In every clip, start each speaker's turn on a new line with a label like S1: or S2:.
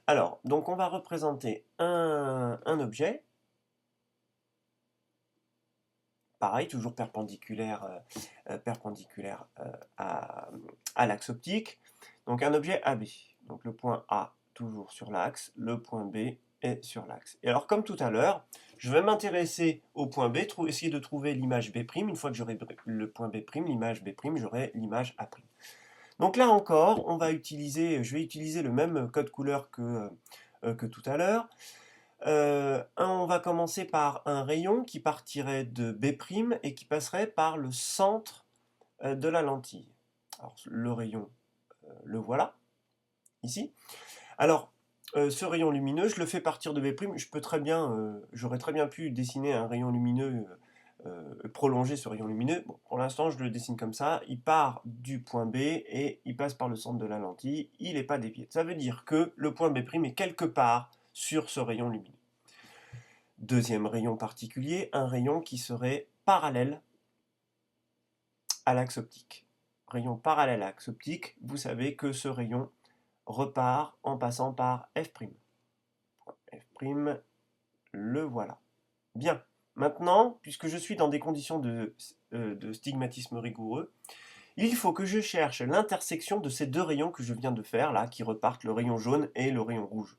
S1: Alors, donc on va représenter un objet, pareil, toujours perpendiculaire, à l'axe optique. Donc un objet AB. Donc le point A toujours sur l'axe, le point B est sur l'axe. Et alors comme tout à l'heure, je vais m'intéresser au point B, essayer de trouver l'image B'. Une fois que j'aurai le point B', l'image B', j'aurai l'image A'. Donc là encore, je vais utiliser le même code couleur que tout à l'heure. On va commencer par un rayon qui partirait de B' et qui passerait par le centre de la lentille. Alors, le rayon, le voilà, ici. Alors, ce rayon lumineux, je le fais partir de B', j'aurais très bien pu dessiner un rayon lumineux, prolonger ce rayon lumineux. Bon, pour l'instant, je le dessine comme ça. Il part du point B et il passe par le centre de la lentille. Il n'est pas dévié. Ça veut dire que le point B' est quelque part sur ce rayon lumineux. Deuxième rayon particulier, un rayon qui serait parallèle à l'axe optique. Rayon parallèle à l'axe optique, vous savez que ce rayon repart en passant par F'. F', le voilà. Bien, maintenant, puisque je suis dans des conditions de stigmatisme rigoureux, il faut que je cherche l'intersection de ces deux rayons que je viens de faire, là, qui repartent, le rayon jaune et le rayon rouge.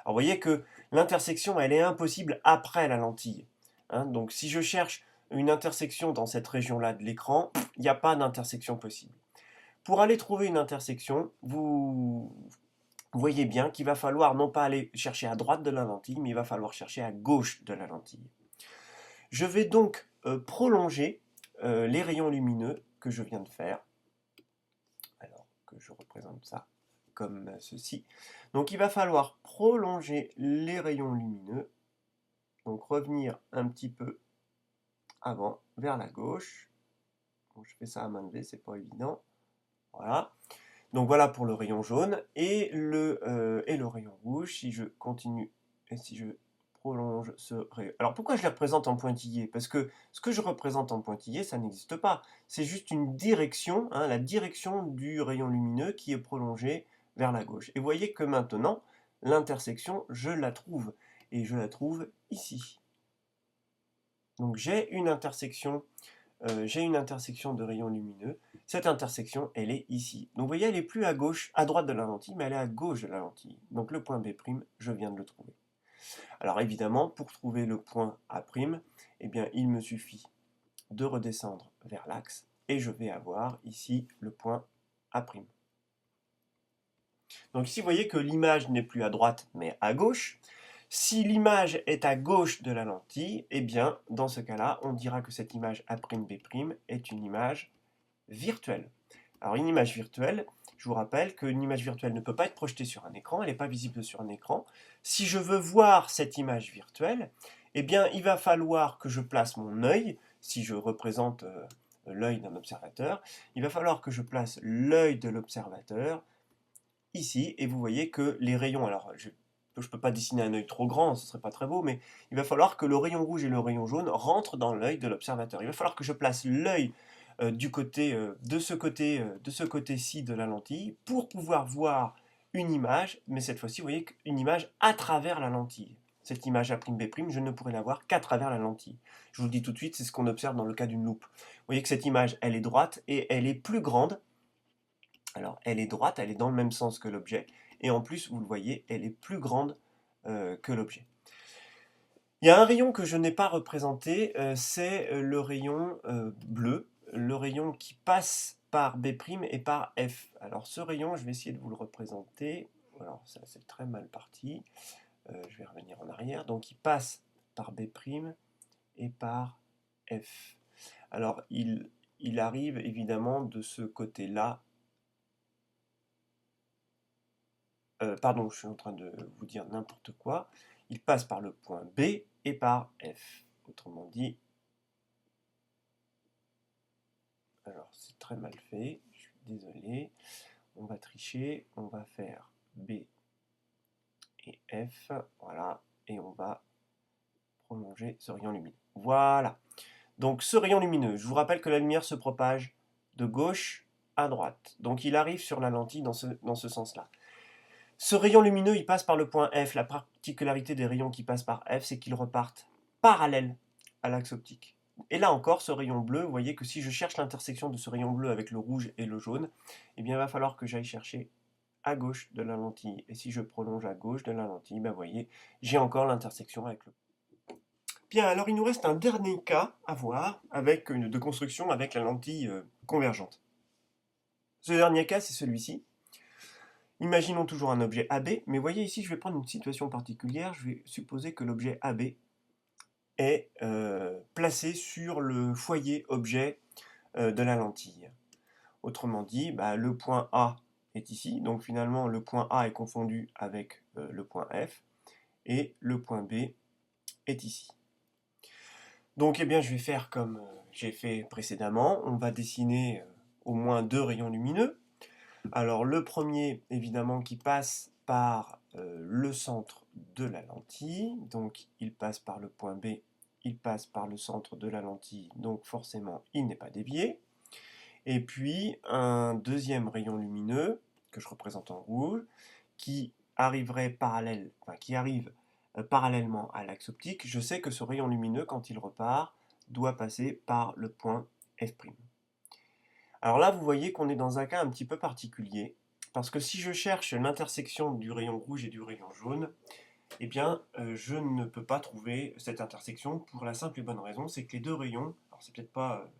S1: Alors vous voyez que l'intersection, elle est impossible après la lentille. Hein, donc si je cherche une intersection dans cette région-là de l'écran, il n'y a pas d'intersection possible. Pour aller trouver une intersection, vous voyez bien qu'il va falloir non pas aller chercher à droite de la lentille, mais il va falloir chercher à gauche de la lentille. Je vais donc prolonger les rayons lumineux que je viens de faire. Alors que je représente ça comme ceci. Donc il va falloir prolonger les rayons lumineux, donc revenir un petit peu avant, vers la gauche. Bon, je fais ça à main levée, c'est pas évident. Voilà. Donc voilà pour le rayon jaune et le rayon rouge. Si je continue et si je prolonge ce rayon. Alors pourquoi je les représente en pointillé? Parce que ce que je représente en pointillé, ça n'existe pas. C'est juste une direction, hein, la direction du rayon lumineux qui est prolongée vers la gauche. Et vous voyez que maintenant, l'intersection, je la trouve. Et je la trouve ici. Donc j'ai une intersection de rayons lumineux. Cette intersection, elle est ici. Donc vous voyez, elle n'est plus à gauche, à droite de la lentille, mais elle est à gauche de la lentille. Donc le point B', je viens de le trouver. Alors évidemment, pour trouver le point A', eh bien, il me suffit de redescendre vers l'axe et je vais avoir ici le point A'. Donc ici, vous voyez que l'image n'est plus à droite, mais à gauche. Si l'image est à gauche de la lentille, eh bien, dans ce cas-là, on dira que cette image A'B' est une image virtuelle. Alors une image virtuelle, je vous rappelle qu'une image virtuelle ne peut pas être projetée sur un écran, elle n'est pas visible sur un écran. Si je veux voir cette image virtuelle, eh bien, il va falloir que je place mon œil, si je représente l'œil d'un observateur, il va falloir que je place l'œil de l'observateur ici, et vous voyez que les rayons, alors je ne peux pas dessiner un œil trop grand, ce ne serait pas très beau, mais il va falloir que le rayon rouge et le rayon jaune rentrent dans l'œil de l'observateur. Il va falloir que je place l'œil de ce côté-ci de la lentille pour pouvoir voir une image, mais cette fois-ci, vous voyez une image à travers la lentille. Cette image A'B', je ne pourrai la voir qu'à travers la lentille. Je vous le dis tout de suite, c'est ce qu'on observe dans le cas d'une loupe. Vous voyez que cette image, elle est droite et elle est plus grande. Alors, elle est droite, elle est dans le même sens que l'objet, et en plus, vous le voyez, elle est plus grande que l'objet. Il y a un rayon que je n'ai pas représenté, c'est le rayon bleu, le rayon qui passe par B' et par F. Alors ce rayon, je vais essayer de vous le représenter. Alors ça c'est très mal parti. Je vais revenir en arrière. Donc il passe par B' et par F. Alors il arrive évidemment de ce côté-là. Pardon, je suis en train de vous dire n'importe quoi. Il passe par le point B et par F. Autrement dit, alors c'est très mal fait, je suis désolé. On va tricher, on va faire B et F, voilà, et on va prolonger ce rayon lumineux. Voilà. Donc ce rayon lumineux, je vous rappelle que la lumière se propage de gauche à droite. Donc il arrive sur la lentille dans ce sens-là. Ce rayon lumineux, il passe par le point F. La particularité des rayons qui passent par F, c'est qu'ils repartent parallèles à l'axe optique. Et là encore, ce rayon bleu, vous voyez que si je cherche l'intersection de ce rayon bleu avec le rouge et le jaune, eh bien, il va falloir que j'aille chercher à gauche de la lentille. Et si je prolonge à gauche de la lentille, ben, vous voyez, j'ai encore l'intersection avec le... Bien, alors il nous reste un dernier cas à voir avec de construction avec la lentille convergente. Ce dernier cas, c'est celui-ci. Imaginons toujours un objet AB, mais voyez ici, je vais prendre une situation particulière. Je vais supposer que l'objet AB est placé sur le foyer objet de la lentille. Autrement dit, bah, le point A est ici, donc finalement le point A est confondu avec le point F, et le point B est ici. Donc eh bien, je vais faire comme j'ai fait précédemment, on va dessiner au moins 2 rayons lumineux. Alors le premier, évidemment, qui passe par le centre de la lentille, donc il passe par le point B, il passe par le centre de la lentille, donc forcément il n'est pas dévié. Et puis un deuxième rayon lumineux, que je représente en rouge, qui arriverait parallèlement à l'axe optique. Je sais que ce rayon lumineux, quand il repart, doit passer par le point F'. Alors là, vous voyez qu'on est dans un cas un petit peu particulier, parce que si je cherche l'intersection du rayon rouge et du rayon jaune, eh bien, je ne peux pas trouver cette intersection pour la simple et bonne raison, c'est que les deux rayons, alors c'est peut-être pas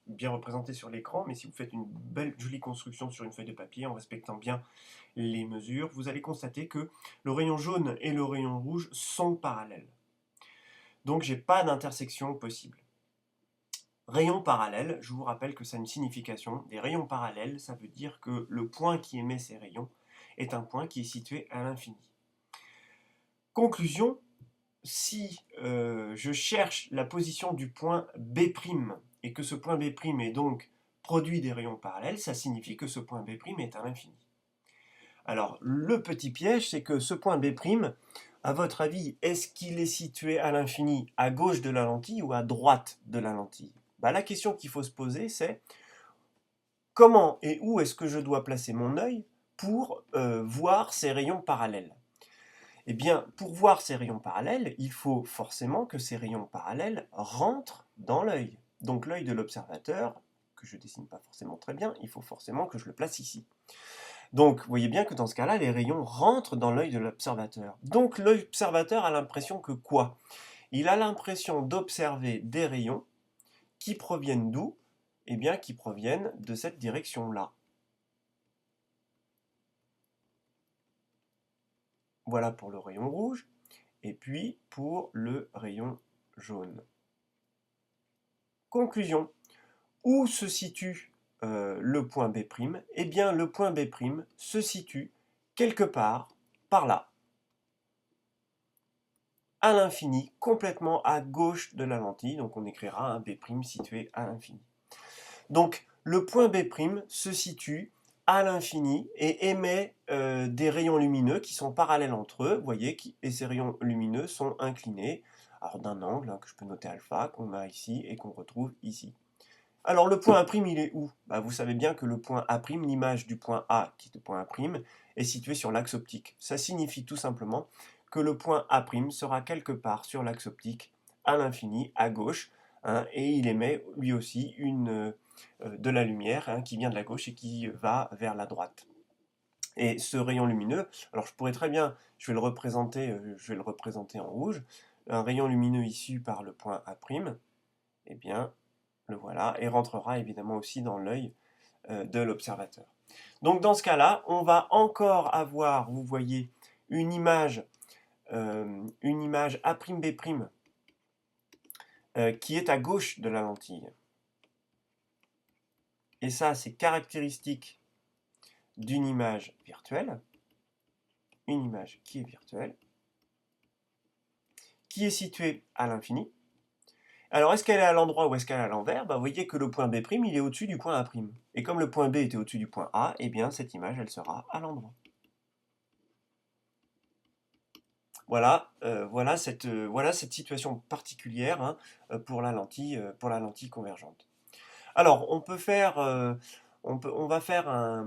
S1: bien représenté sur l'écran, mais si vous faites une belle, jolie construction sur une feuille de papier, en respectant bien les mesures, vous allez constater que le rayon jaune et le rayon rouge sont parallèles. Donc, j'ai pas d'intersection possible. Rayon parallèle, je vous rappelle que ça a une signification. Des rayons parallèles, ça veut dire que le point qui émet ces rayons est un point qui est situé à l'infini. Conclusion, si je cherche la position du point B' et que ce point B' est donc produit des rayons parallèles, ça signifie que ce point B' est à l'infini. Alors, le petit piège, c'est que ce point B', à votre avis, est-ce qu'il est situé à l'infini à gauche de la lentille ou à droite de la lentille? La question qu'il faut se poser, c'est comment et où est-ce que je dois placer mon œil pour voir ces rayons parallèles? Eh bien, pour voir ces rayons parallèles, il faut forcément que ces rayons parallèles rentrent dans l'œil. Donc l'œil de l'observateur, que je ne dessine pas forcément très bien, il faut forcément que je le place ici. Donc, vous voyez bien que dans ce cas-là, les rayons rentrent dans l'œil de l'observateur. Donc l'observateur a l'impression que quoi? Il a l'impression d'observer des rayons qui proviennent d'où? Eh bien, qui proviennent de cette direction-là. Voilà pour le rayon rouge, et puis pour le rayon jaune. Conclusion. Où se situe le point B'? Eh bien, le point B' se situe quelque part par là, à l'infini, complètement à gauche de la lentille. Donc on écrira un B' situé à l'infini. Donc le point B' se situe à l'infini et émet des rayons lumineux qui sont parallèles entre eux, vous voyez, et ces rayons lumineux sont inclinés, alors d'un angle que je peux noter alpha, qu'on a ici et qu'on retrouve ici. Alors le point A', il est où? Vous savez bien que le point A', l'image du point A, qui est le point A', est situé sur l'axe optique. Ça signifie tout simplement que le point A' sera quelque part sur l'axe optique, à l'infini, à gauche, et il émet lui aussi de la lumière qui vient de la gauche et qui va vers la droite. Et ce rayon lumineux, alors je pourrais très bien, je vais le représenter en rouge, un rayon lumineux issu par le point A', eh bien, le voilà, et rentrera évidemment aussi dans l'œil de l'observateur. Donc dans ce cas-là, on va encore avoir, vous voyez, une image A'B' qui est à gauche de la lentille. Et ça, c'est caractéristique d'une image virtuelle, une image qui est virtuelle, qui est située à l'infini. Alors, est-ce qu'elle est à l'endroit ou est-ce qu'elle est à l'envers? Vous voyez que le point B', il est au-dessus du point A'. Et comme le point B était au-dessus du point A, eh bien, cette image, elle sera à l'endroit. Voilà, voilà cette situation particulière pour la lentille convergente. Alors, on va faire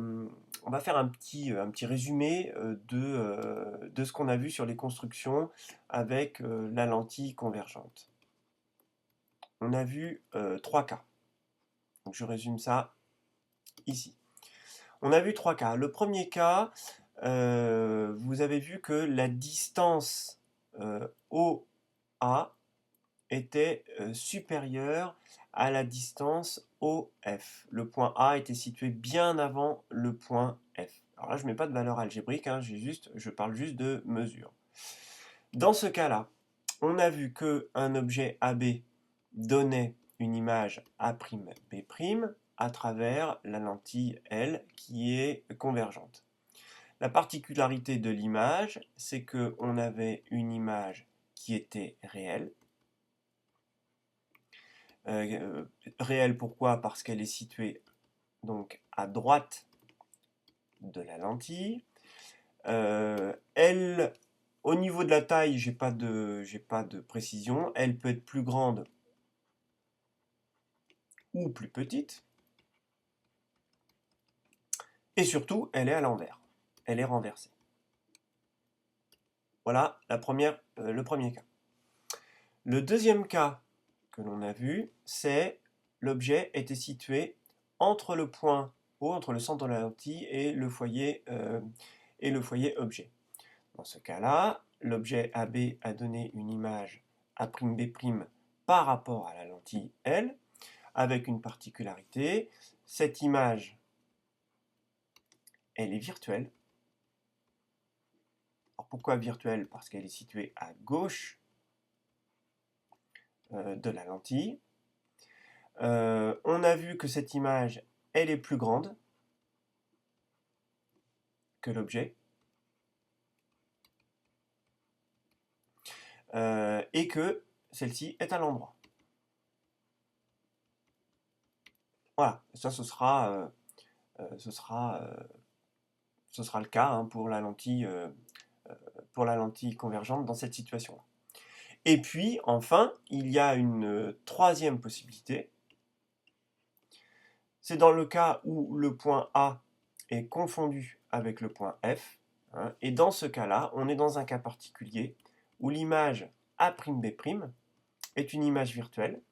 S1: on va faire un petit résumé de ce qu'on a vu sur les constructions avec la lentille convergente. On a vu 3 cas. Donc je résume ça ici. On a vu 3 cas. Le premier cas, vous avez vu que la distance OA était supérieure à la distance OF. Le point A était situé bien avant le point F. Alors là, je ne mets pas de valeur algébrique, hein, je parle juste de mesure. Dans ce cas-là, on a vu qu'un objet AB donnait une image A'B' à travers la lentille L qui est convergente. La particularité de l'image, c'est qu'on avait une image qui était réelle. Réelle pourquoi? Parce qu'elle est située donc à droite de la lentille. Elle, au niveau de la taille, j'ai pas de précision. Elle peut être plus grande ou plus petite. Et surtout, elle est à l'envers. Elle est renversée. Voilà le premier cas. Le deuxième cas que l'on a vu, c'est l'objet était situé entre le point O, entre le centre de la lentille et le foyer objet. Dans ce cas-là, l'objet AB a donné une image A'B' par rapport à la lentille L, avec une particularité. Cette image, elle est virtuelle. Alors pourquoi virtuelle? Parce qu'elle est située à gauche de la lentille. On a vu que cette image, elle est plus grande que l'objet. Et que celle-ci est à l'endroit. Voilà, ça ce sera le cas hein, pour la lentille convergente dans cette situation-là. Et puis, enfin, il y a une troisième possibilité. C'est dans le cas où le point A est confondu avec le point F. Hein, et dans ce cas-là, on est dans un cas particulier où l'image A'B' est une image virtuelle,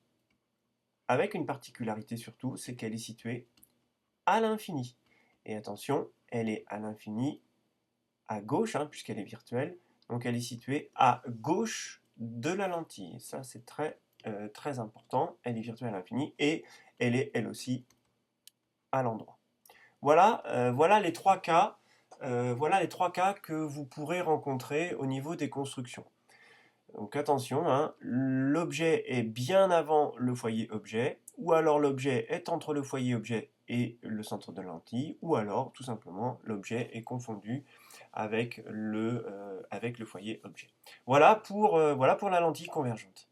S1: avec une particularité surtout, c'est qu'elle est située à l'infini. Et attention, elle est à l'infini à gauche, hein, puisqu'elle est virtuelle, donc elle est située à gauche de la lentille. Ça, c'est très important. Elle est virtuelle à l'infini et elle est, elle aussi, à l'endroit. Voilà les trois cas. Voilà les 3 cas que vous pourrez rencontrer au niveau des constructions. Donc attention, hein, l'objet est bien avant le foyer objet, ou alors l'objet est entre le foyer objet et le centre de lentille, ou alors tout simplement l'objet est confondu avec le foyer objet. Voilà pour la lentille convergente.